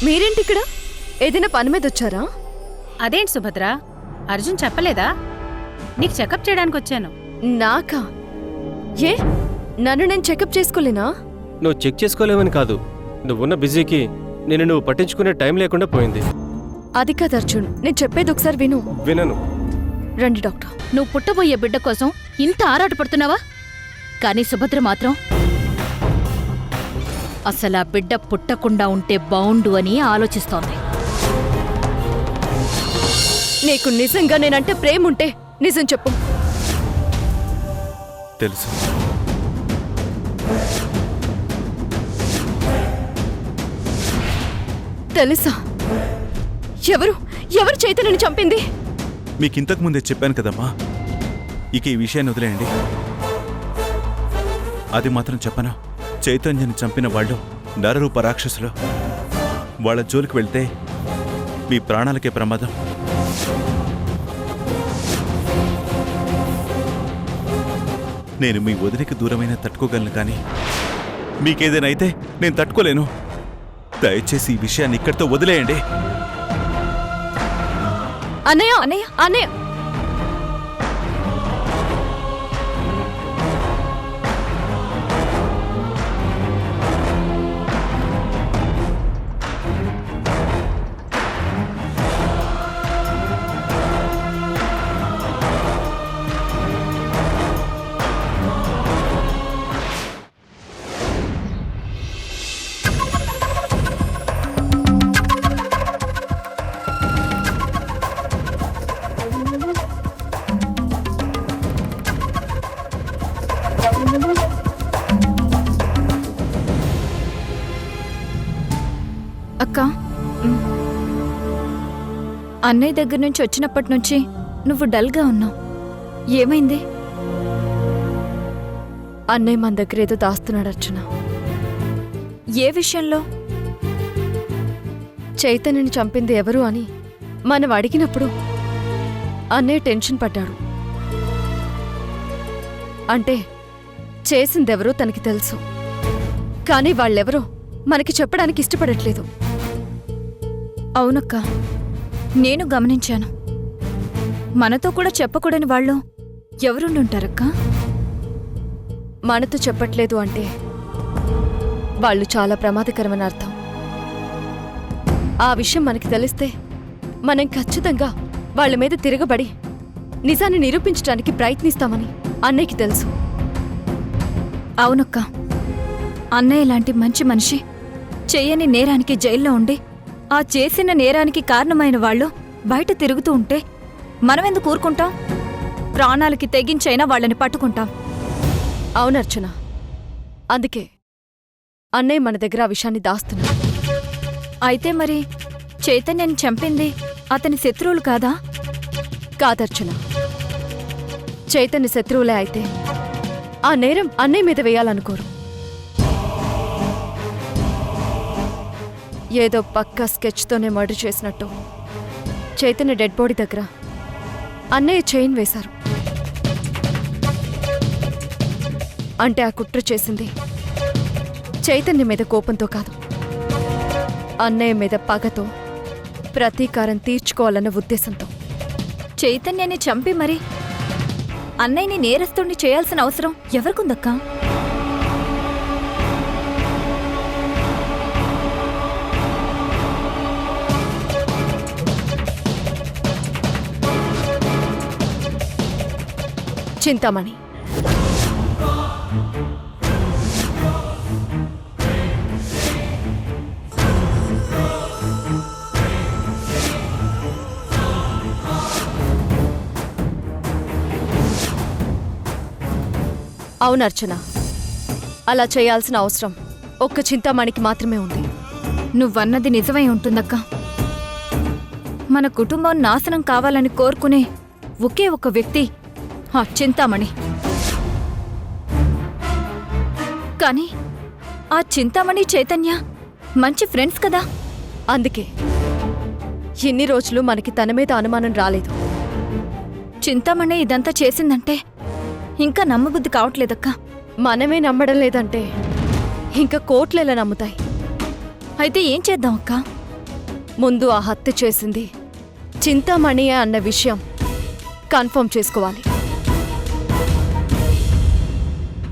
మీరేంటి ఇక్కడ? ఏదైనా పని మీద వచ్చారా? అదేంటి సుభద్ర, అర్జున్ చెప్పలేదా? నీకు చెకప్ చేయడానికి వచ్చాను. నాకా? ఏ నన్ను నేను చెకప్ చేసుకోలేనా? నువ్వు చెక్ చేసుకోలేవని కాదు, నువ్వున్న బిజీకి నువ్వు పట్టించుకునే టైం లేకుండా పోయింది. అది కాదు అర్జున్, నేను చెప్పేది ఒకసారి విను. వినను. రండి డాక్టర్. నువ్వు పుట్టబోయే బిడ్డ కోసం ఇంత ఆరాటపడుతున్నావా? కానీ సుభద్ర మాత్రం అసలు ఆ బిడ్డ పుట్టకుండా ఉంటే బావుండు అని ఆలోచిస్తోంది. నీకు నిజంగా నేనంటే ప్రేమ ఉంటే నిజం చెప్పు. తెలుసు. తెలుసా? ఎవరు చైతన్యని చంపింది? మీకింతకు ముందే చెప్పాను కదమ్మా, ఇక ఈ విషయాన్ని వదిలేయండి. అది మాత్రం చెప్పనా, చైతన్యని చంపిన వాళ్ళు నరరూప రాక్షసులు. వాళ్ళ జోలికి వెళ్తే మీ ప్రాణాలకే ప్రమాదం. నేను మీ వదిలికి దూరమైన తట్టుకోగలను, కానీ మీకేదైనా అయితే నేను తట్టుకోలేను. దయచేసి ఈ విషయాన్ని ఇక్కడితో వదిలేయండి. అన్నయ్య అన్నయ్య అన్నయ్య అక్క, అన్నయ్య దగ్గర నుంచి వచ్చినప్పటి నుంచి నువ్వు డల్గా ఉన్నావు. ఏమైంది? అన్నయ్య మన దగ్గర ఏదో దాస్తున్నాడు అర్చన. ఏ విషయంలో? చైతన్యని చంపింది ఎవరు అని మనం అడిగినప్పుడు అన్నయ్య టెన్షన్ పడ్డాడు. అంటే చేసిందెవరో తనకి తెలుసు, కానీ వాళ్ళెవరో మనకి చెప్పడానికి ఇష్టపడట్లేదు. అవునక్క, నేను గమనించాను. మనతో కూడా చెప్పకూడని వాళ్ళు ఎవరుండుంటారక్క? మనతో చెప్పట్లేదు అంటే వాళ్ళు చాలా ప్రమాదకరమని అర్థం. ఆ విషయం మనకి తెలిస్తే మనం ఖచ్చితంగా వాళ్ళ మీద తిరగబడి నిజాన్ని నిరూపించడానికి ప్రయత్నిస్తామని అన్నయ్యకి తెలుసు. అవునక్క, అన్నయ్య లాంటి మంచి మనిషి చెయ్యని నేరానికి జైల్లో ఉండి ఆ చేసిన నేరానికి కారణమైన వాళ్ళు బయట తిరుగుతూ ఉంటే మనమెందుకు ఊరుకుంటాం? ప్రాణాలకి తెగించైనా వాళ్ళని పట్టుకుంటాం. అవునర్చన, అందుకే అన్నయ్య మన దగ్గర ఆ విషయాన్ని దాస్తున్నాడు. అయితే మరి చైతన్యని చంపింది అతని శత్రువులు కాదా? కాదర్చన, చైతన్య శత్రువులే అయితే ఆ నేరం అన్నయ్య మీద వేయాలనుకోరు. ఏదో పక్కా స్కెచ్తోనే మర్డర్ చేసినట్టు చైతన్య డెడ్ బాడీ దగ్గర అన్నయ్య చైన్ వేశారు. అంటే ఆ కుట్ర చేసింది చైతన్య మీద కోపంతో కాదు, అన్నయ్య మీద పగతో ప్రతీకారం తీర్చుకోవాలన్న ఉద్దేశంతో. చైతన్యాన్ని చంపి మరి అన్నయ్యని నేరస్తుణ్ణి చేయాల్సిన అవసరం ఎవరికుందక్కా? చింతామణి. అవునర్చన, అలా చేయాల్సిన అవసరం ఒక్క చింతామణికి మాత్రమే ఉంది. నువ్వన్నది నిజమై ఉంటుందక్కా. మన కుటుంబం నాశనం కావాలని కోరుకునే ఒకే ఒక వ్యక్తి ఆ చింతామణి. కానీ ఆ చింతామణి చైతన్య మంచి ఫ్రెండ్స్ కదా. అందుకే ఇన్ని రోజులు మనకి తన మీద అనుమానం రాలేదు. చింతామణి ఇదంతా చేసిందంటే ఇంకా నమ్మబుద్ధి కావట్లేదక్కా. మనమే నమ్మడం లేదంటే ఇంకా కోట్లెలా నమ్ముతాయి? అయితే ఏం చేద్దాం అక్కా? ముందు ఆ హత్య చేసింది చింతామణియే అన్న విషయం కన్ఫర్మ్ చేసుకోవాలి.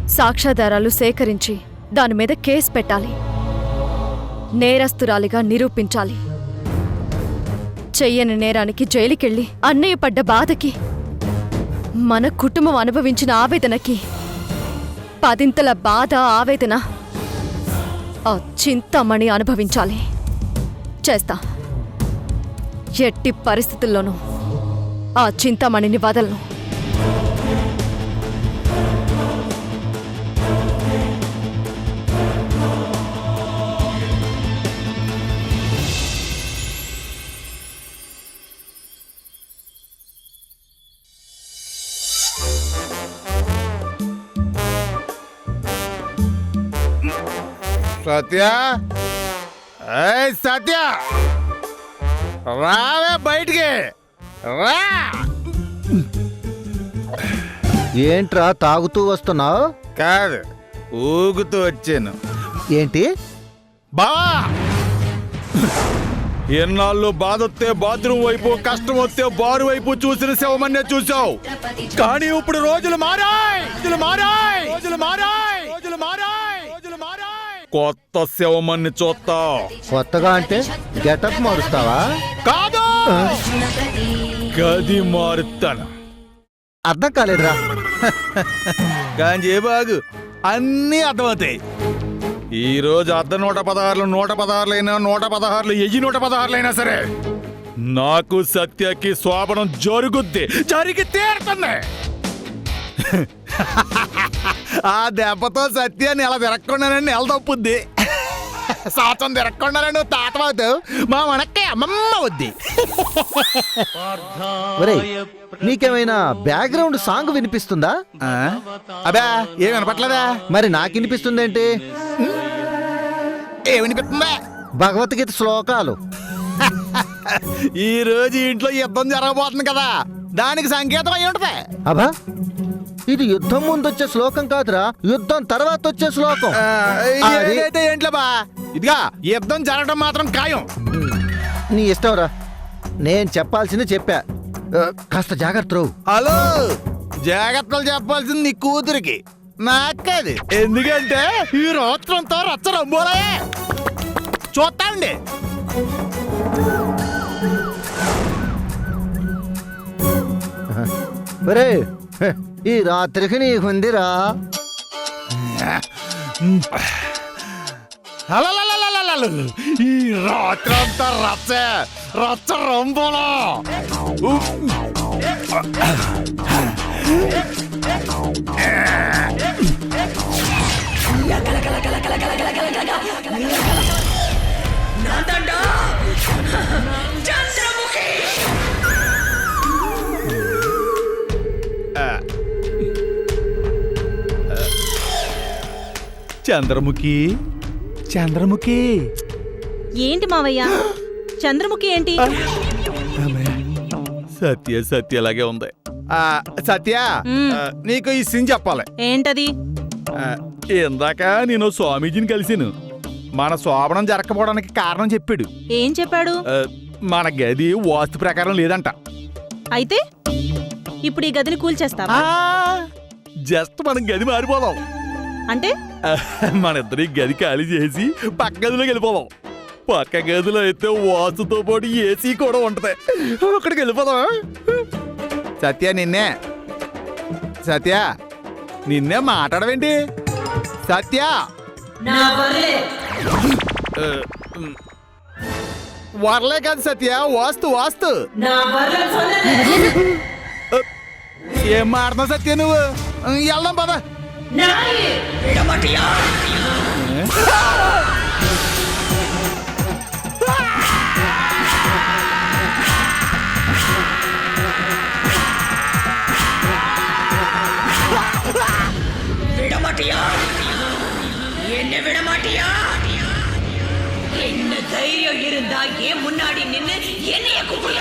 సాక్ష్యాధారాలు సేకరించి దాని మీద కేసు పెట్టాలి. నేరస్తురాలిగా నిరూపించాలి. చెయ్యని నేరానికి జైలుకెళ్ళి అన్నయ్య పడ్డ బాధకి, మన కుటుంబం అనుభవించిన ఆవేదనకి 10ంతల బాధ ఆవేదన ఆ చింతామణి అనుభవించాలి. చేస్తా. ఎట్టి పరిస్థితుల్లోనూ ఆ చింతామణిని వదలను. సత్య, ఏయ్ సత్య, రావే బయటికి రా. ఏంట్రా తాగుతూ వస్తున్నావు? కాదు, ఊగుతూ వచ్చాను. ఏంటి? బావా, ఎన్నాళ్ళు బాధొస్తే బాత్రూమ్ వైపు, కష్టం వస్తే బారు వైపు చూసిన శవమన్నే చూసావు. కానీ ఇప్పుడు రోజులు మారాయి. కొత్త శవమన్ని చూస్తావు. కొత్తగా అంటే గెటప్ మారుస్తావా? కాదు, గది మారుతాను. అర్థం కాలేదురా. గాంజే బాగు, అన్నీ అర్థమవుతాయి. ఈ రోజు అర్ధ 116 116 116 116 సరే, నాకు సత్యకి శోభనం జరుగుద్ది, జరిగి తీరుతుంది. ఆ దెబ్బతో సత్యాన్ని ఎలా తిరగకుండానని నెల తప్పుద్ది. సంవత్సరం తిరగకుండానే నువ్వు తాతమవుతావు, మా మనక్కే అమ్మమ్మ వద్ది. ఒరేయ్, నీకేమైనా బ్యాక్గ్రౌండ్ సాంగ్ వినిపిస్తుందా? అబ్బా, ఏం వినపట్లేదా? మరి నాకు వినిపిస్తుందేంటి? ఏ వినిపిస్తుందా? భగవద్గీత శ్లోకాలు. ఈ రోజు ఇంట్లో యుద్ధం జరగబోతుంది కదా, దానికి సంకేతం అయి ఉంటది. అబ్బా, ఇది యుద్ధం ముందు వచ్చే శ్లోకం కాదురా, యుద్ధం తర్వాత వచ్చే శ్లోకం. అది- ఏదైతే ఏంట్లో బా, ఇదిగా యుద్ధం జరగడం మాత్రం ఖాయం. నీ ఇష్టం రా, నేను చెప్పాల్సింది చెప్పా. కాస్త జాగ్రత్త రో. హలో, జాగ్రత్తలు చెప్పాల్సింది నీ కూతురికి, నాకది. ఎందుకంటే ఈ రాత్రంతో రచ్చ రంబోలే చూస్తాండి. ఒరే, ఈ రాత్రికి నీకుందిరా. హలలలలలలల, ఈ రాత్రంతా రచ్చ రచ్చ రంబోలా. చంద్రముఖి, చంద్రముఖి. ఏంటి మావయ్య, చంద్రముఖి ఏంటి? సత్య సత్యలాగే ఉంది. సత్య, నీకు ఈ సీన్ చెప్పాలి. ఏంటది? ఇందాక నేను స్వామీజీని కలిసాను. మన శోభనం జరగకపోవడానికి కారణం చెప్పాడు. ఏం చెప్పాడు? మన గది వాస్తు ప్రకారం లేదంట. అయితే ఇప్పుడు ఈ గదిని కూల్చేస్తావా? జస్ట్ మనం గది మారిపోదాం. అంటే మన ఇద్దరి గది ఖాళీ చేసి పక్క గదిలోకి వెళ్ళిపోదాం. పక్క గదిలో అయితే వాస్తుతో పాటు ఏసీ కూడా ఉంటది, అక్కడికి వెళ్ళిపోదాం. సత్య, నిన్నే మాట్లాడవేంటి? సత్య, వర్లే కాదు సత్య, వాస్తు. ఏం మాట్లాడుతున్నావు సత్య నువ్వు? వెళ్దాం పద. என்ன விட மாட்டியா? என்ன தைரியம் இருந்தா ஏன் முன்னாடி நின்னு என்னைய கூப்பிடுற?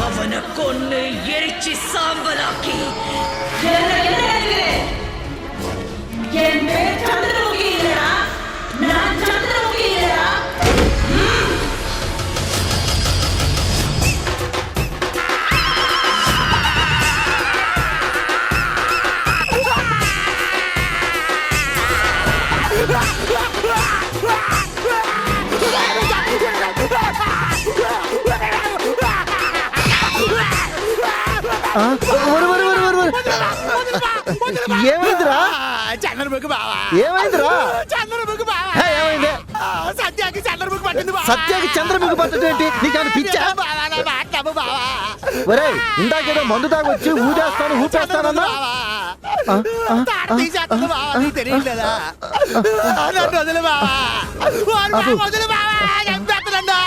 அவனை கொன்னு எரிச்சு சாம்பலாக்கி என் பேர் சந்திரமுகி இல்லடா, நான் சந்திரமுகி இல்லடா. ఏమైందిరా? చంద్రముఖి బావా ఏమైందిరా? చంద్రముఖి బావా హే, ఏమైంది? సత్యాకి చంద్రముఖి పట్టింది బావా. సత్యాకి చంద్రముఖి పట్టడం ఏంటి? నీకేమైనా పిచ్చా? బావా, నా మాట నమ్ము బావా. ఒరేయ్, ఇందాకేదో మందు తాగొచ్చి ఊదేస్తాను ఊపేస్తానన్నా. తాట తీసేస్తుంది బావా, నీకు తెలియలేదా? నన్ను వదిలు బావా. వదిలు బావా, చంపేస్తానన్నా.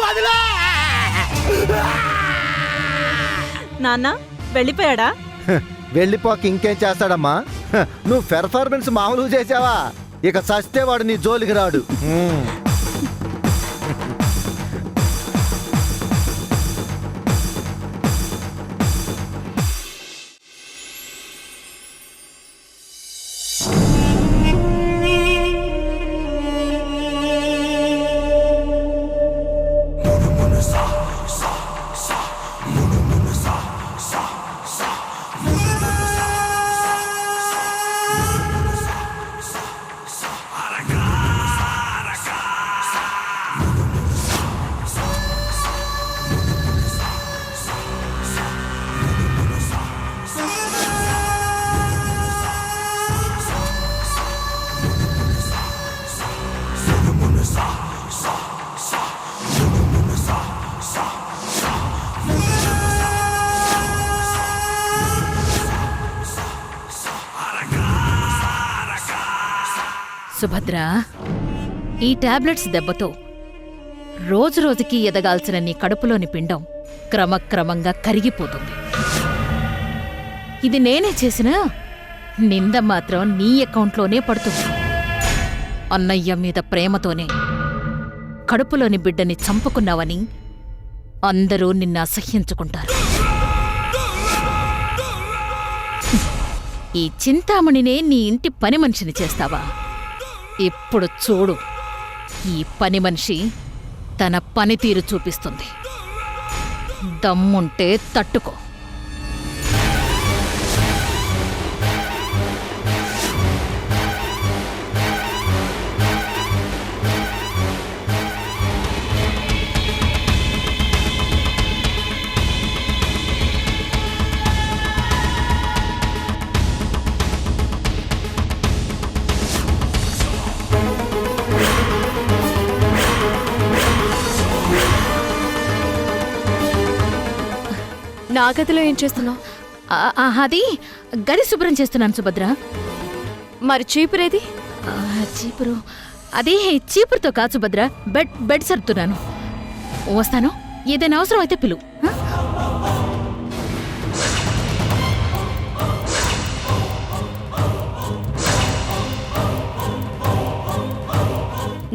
వదిలు. నాన్న వెళ్ళిపోయాడా? వెళ్ళిపోక ఇంకేం చేస్తాడమ్మా? నువ్వు పెర్ఫార్మెన్స్ మామూలు చేసావా? ఇక సస్తే వాడు నీ జోలికి రాడు. సుభద్ర, ఈ టాబ్లెట్స్ దెబ్బతో రోజురోజుకి ఎదగాల్సిన నీ కడుపులోని పిండం క్రమక్రమంగా కరిగిపోతుంది. ఇది నేనే చేసిన నింద మాత్రం నీ అకౌంట్లోనే పడుతుంది. అన్నయ్య మీద ప్రేమతోనే కడుపులోని బిడ్డని చంపుకున్నావని అందరూ నిన్ను అసహ్యించుకుంటారు. ఈ చింతామణినే నీ ఇంటి పని మనిషిని చేస్తావా? ఇప్పుడు చూడు, ఈ పని మనిషి తన పనితీరు చూపిస్తుంది. దమ్ముంటే తట్టుకో. నా గదిలో ఏం చేస్తున్నావు? అది గది శుభ్రం చేస్తున్నాను సుభద్ర. మరి చీపురేది? చీపురు అదే చీపురుతో కాదు సుభద్ర, బెడ్ సర్దుతున్నాను. వస్తాను, ఏదైనా అవసరం అయితే పిలువు.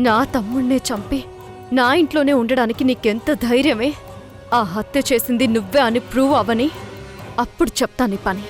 నా తమ్ముణ్ణే చంపి నా ఇంట్లోనే ఉండడానికి నీకెంత ధైర్యమే? ఆ హత్య చేసింది నువ్వే అని ప్రూవ్ అవని అప్పుడు చెప్తా నీ పని.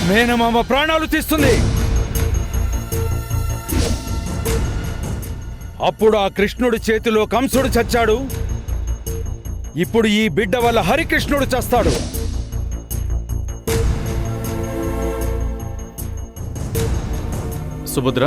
మేనమామ ప్రాణాలు తీస్తుంది. అప్పుడు ఆ కృష్ణుడి చేతిలో కంసుడు చచ్చాడు. ఇప్పుడు ఈ బిడ్డ వల్ల హరికృష్ణుడు చస్తాడు. సుభద్ర,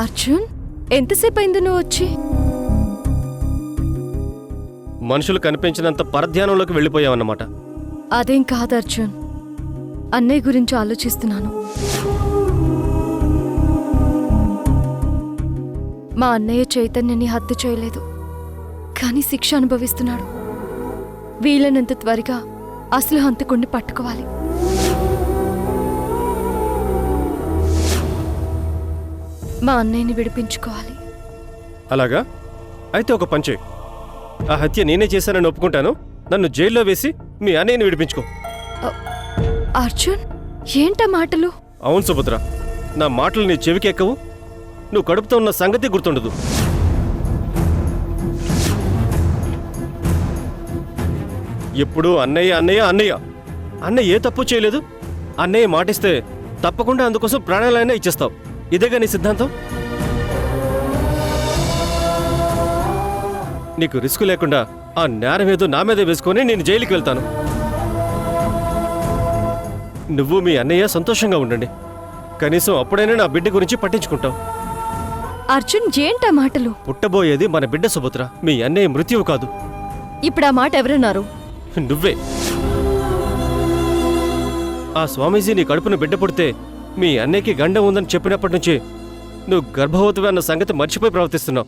అర్జున్, ఎంతసేపు అయింది నువ్వు వచ్చి? మనుషులు కనిపించినంత పరధ్యానంలోకి వెళ్ళిపోయావన్నమాట. అదేం కాదు అర్జున్, అన్నయ్య గురించి ఆలోచిస్తున్నాను. మా అన్నయ్య చైతన్యని హత్య చేయలేదు, కానీ శిక్ష అనుభవిస్తున్నాడు. వీలైనంత త్వరగా అసలు హంతకుణ్ణి పట్టుకోవాలి. మా అన్నయ్యని విడిపించుకోవాలి. అలాగా? అయితే ఒక పని చేయి. ఆ హత్య నేనే చేశానని ఒప్పుకుంటాను. నన్ను జైల్లో వేసి మీ అన్నయ్యని విడిపించుకో. అర్జున్, ఏంటా మాటలు? అవును సుభద్ర, నా మాటలు నీ చెవికి ఎక్కవు. నువ్వు కడుపుతో ఉన్న సంగతి గుర్తుండదు. ఎప్పుడూ అన్నయ్య అన్నయ్య అన్నయ్య. అన్నయ్య ఏ తప్పు చేయలేదు. అన్నయ్య మాటిస్తే తప్పకుండా అందుకోసం ప్రాణాలైనా ఇచ్చేస్తావు. ఇదేగా నీ సిద్ధాంతం? నీకు రిస్క్ లేకుండా ఆ నేరం ఏదో నా మీద వేసుకొని నేను జైలుకి వెళ్తాను. నువ్వు మీ అన్నయ్య సంతోషంగా ఉండండి. కనీసం అప్పుడైనా నా బిడ్డ గురించి పట్టించుకుంటావు. అర్జున్, ఏంటా మాటలు? పుట్టబోయేది మన బిడ్డ సుభద్ర, మీ అన్నయ్య మృత్యువు కాదు. ఇప్పుడు ఆ మాట ఎవరన్నారు? నువ్వే. ఆ స్వామీజీ నీ కడుపున బిడ్డ పుడితే మీ అన్నయ్యకి గండం ఉందని చెప్పినప్పటి నుంచి నువ్వు గర్భవతివి అన్న సంగతి మర్చిపోయి ప్రవర్తిస్తున్నావు.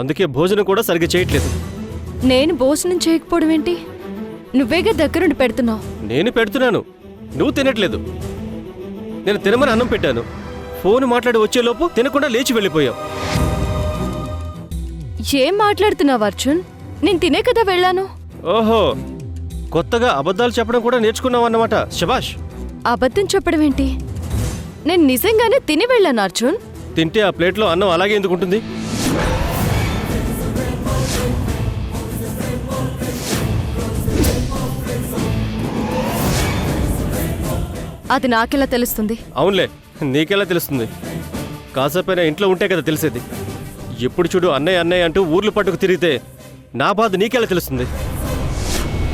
అందుకే భోజనం కూడా సరిగ్గా చేయట్లేదు. నేను భోజనం చేయకపోవడం ఏంటి? నువ్వేగా దగ్గరుండి పెడుతున్నావు. నేను పెడుతున్నాను, నువ్వు తినట్లేదు. నేను తినమని అన్నం పెట్టాను. ఫోన్ మాట్లాడి వచ్చేలోపు తినకుండా లేచి వెళ్ళిపోయావు. ఏం మాట్లాడుతున్నావు అర్జున్? నేను తినే కదా వెళ్ళాను. ఓహో, కొత్తగా అబద్ధాలు చెప్పడం కూడా నేర్చుకున్నావు అన్నమాట. శభాష్. అబద్ధం చెప్పడం ఏంటి? నేను నిజంగానే తిని వెళ్ళాను అర్జున్. తింటే ఆ ప్లేట్లో అన్నం అలాగే ఎందుకుంటుంది? అది నాకెలా తెలుస్తుంది? అవునులే, నీకెలా తెలుస్తుంది? కాసేపైనా ఇంట్లో ఉంటే కదా తెలిసేది. ఎప్పుడు చూడు అన్నయ్య అన్నయ్య అంటూ ఊర్లు పట్టుకు తిరిగితే నా బాధ నీకెలా తెలుస్తుంది?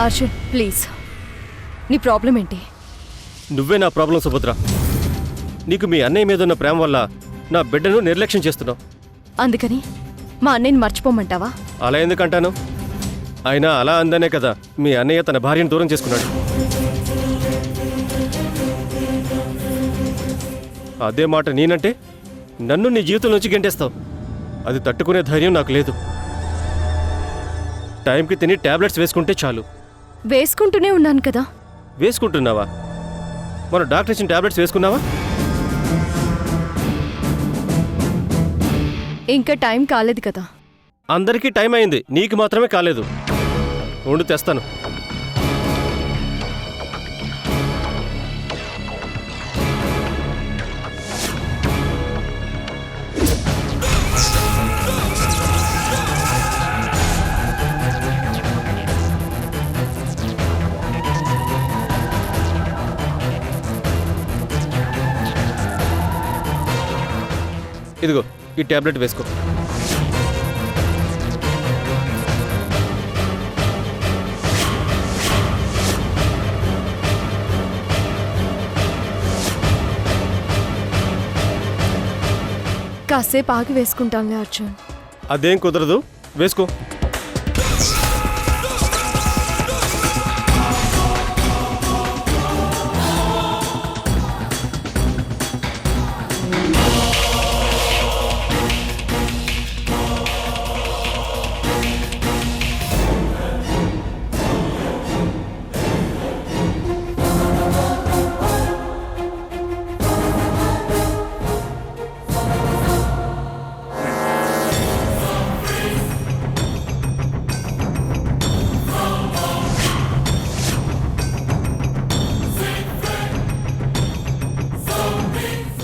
అర్జున్, ప్లీజ్, నీ ప్రాబ్లం ఏంటి? నువ్వే నా ప్రాబ్లం సుభద్ర. నీకు మీ అన్నయ్య మీద ఉన్న ప్రేమ వల్ల నా బిడ్డను నిర్లక్ష్యం చేస్తున్నావు. అందుకని మా అన్నయ్యని మర్చిపోమంటావా? అలా ఎందుకంటాను? అయినా అలా అందనే కదా మీ అన్నయ్య తన భార్యను దూరం చేసుకున్నాడు. అదే మాట నేనంటే నన్ను నీ జీవితం నుంచి గెంటేస్తావు. అది తట్టుకునే ధైర్యం నాకు లేదు. టైంకి తిని టాబ్లెట్స్ వేసుకుంటే చాలు. వేసుకుంటూనే ఉన్నాను కదా. వేసుకుంటున్నావా? మన డాక్టర్ ఇచ్చిన టాబ్లెట్స్ వేసుకున్నావా? ఇంకా టైం కాలేదు కదా. అందరికీ టైం అయింది, నీకు మాత్రమే కాలేదు. ఉండు తెస్తాను. ఇదిగో ఈ టాబ్లెట్ వేసుకో. కాసేపు ఆగి వేసుకుంటానులే అర్జున్. అదేం కుదరదు, వేసుకో.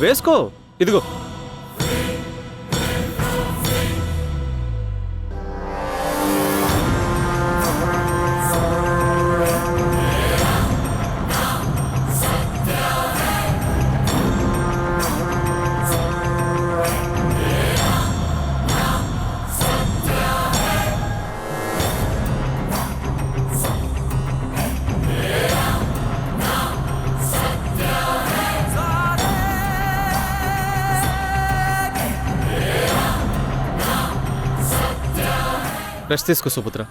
వేసుకో, ఇదిగో. రెస్ట్ తీసుకో సుభద్ర.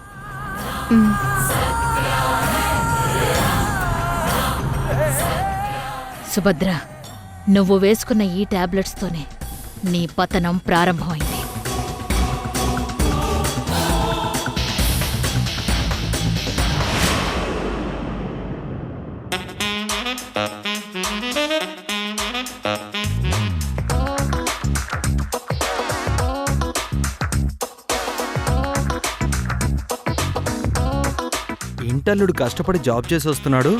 సుభద్ర, నువ్వు వేసుకున్న ఈ టాబ్లెట్స్తోనే నీ పతనం ప్రారంభమైంది. ఇంటల్లుడు కష్టపడి జాబ్ చేసి వస్తున్నాడు,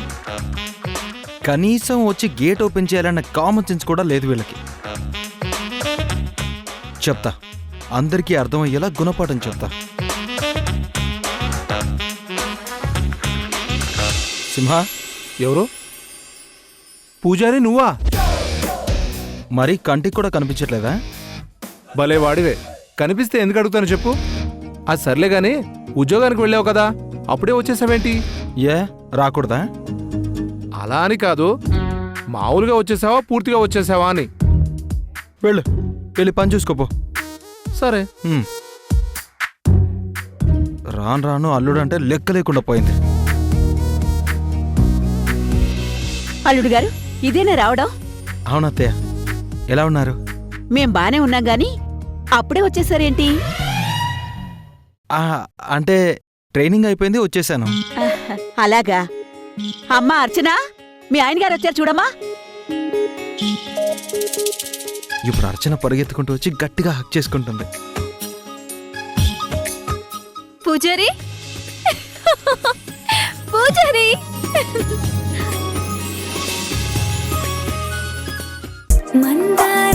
కనీసం వచ్చి గేట్ ఓపెన్ చేయాలన్న కామన్ సెన్స్ కూడా లేదు వీళ్ళకి. చెప్తా, అందరికీ అర్థమయ్యేలా గుణపాఠం చెప్తా. సింహ, ఎవరు? పూజారి నువ్వా? మరి కంటికి కూడా కనిపించట్లేదా? భలే వాడివే, కనిపిస్తే ఎందుకు అడుగుతాను చెప్పు. అది సర్లే గాని ఉద్యోగానికి వెళ్ళావు కదా, అప్పుడే వచ్చేసావేంటి? ఏ రాకూడదా? అలా అని కాదు, మామూలుగా వచ్చేసావా పూర్తిగా వచ్చేసావా అని. వెళ్ళు, వెళ్ళి పని చూసుకోపో. సరే. రాను రాను అల్లుడు అంటే లెక్క లేకుండా పోయింది. అల్లుడు గారు, ఇదేనా రావడం? అవునత్తయ్య, ఎలా ఉన్నారు? మేం బానే ఉన్నాం గాని అప్పుడే వచ్చేసారేంటి? అంటే ట్రైనింగ్ అయిపోయింది, వచ్చేసాను. అలాగా. అమ్మా అర్చన, మీ ఆయన గారు వచ్చారు చూడమ్మా. ఇప్పుడు అర్చన పరిగెత్తుకుంటూ వచ్చి గట్టిగా హక్ చేసుకుంటుంది. పూజారి పూజారి మందార